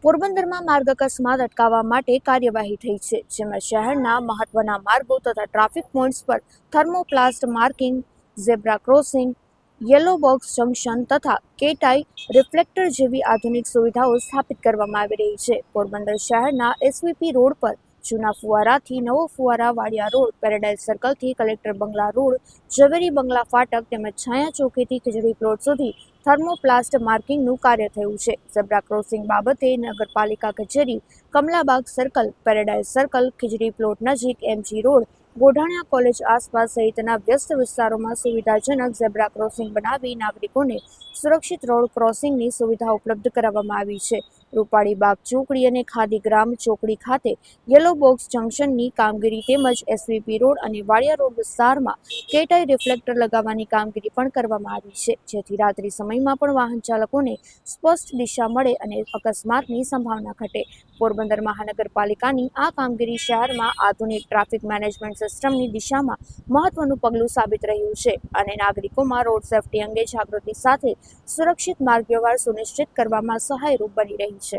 પોરબંદરમાં માર્ગ અકસ્માત અટકાવવા માટે કાર્યવાહી થઈ છે, જેમાં શહેરના મહત્વના માર્ગો તથા ટ્રાફિક પોઈન્ટ્સ પર thermoplast marking, zebra crossing, yellow box junction તથા કેટાઈ રિફ્લેક્ટર જેવી આધુનિક સુવિધાઓ સ્થાપિત કરવામાં આવી રહી છે. પોરબંદર શહેરના એસવીપી રોડ પર જૂના ફુવારાથી નવો ફુવારા, વાડિયા રોડ, પેરાડાઇઝ સર્કલથી કલેક્ટર બંગલા રોડ, ઝવેરી બંગલા ફાટક તેમજ છાયા ચોકીથી ખીજડી પ્લોટ સુધી થર્મોપ્લાસ્ટ માર્કિંગનું કાર્ય થયું છે. ઝેબ્રા ક્રોસિંગ બાબતે નગરપાલિકા કચેરી, Kamlabag circle, Paradise circle, Khijdi plot નજીક, એમજી રોડ, ગોઢાણીયા કોલેજ આસપાસ સહિતના વ્યસ્ત વિસ્તારોમાં સુવિધાજનક ઝેબ્રા ક્રોસિંગ બનાવી નાગરિકોને સુરક્ષિત રોડ ક્રોસિંગની સુવિધા ઉપલબ્ધ કરાવવામાં આવી છે. રૂપાળી બાગ ચોકડી અને ખાદી ગ્રામ ચોકડી ખાતે યલો બોક્સ જંકશનની કામગીરી તેમજ એસવીપી રોડ અને વાડિયા રોડ વિસ્તારમાં કેટાઈ રિફ્લેક્ટર લગાવવાની કામગીરી પણ કરવામાં આવી છે, જેથી રાત્રિ સમયમાં પણ વાહન ચાલકોને સ્પષ્ટ દિશા મળે અને અકસ્માતની સંભાવના ઘટે. પોરબંદર મહાનગરપાલિકાની આ કામગીરી શહેરમાં આધુનિક ટ્રાફિક મેનેજમેન્ટ સિસ્ટમની દિશામાં મહત્વનું પગલું સાબિત રહ્યું છે અને નાગરિકોમાં રોડ સેફટી અંગે જાગૃતિ સાથે સુરક્ષિત માર્ગ વ્યવહાર સુનિશ્ચિત કરવામાં સહાયરૂપ બની રહી છે.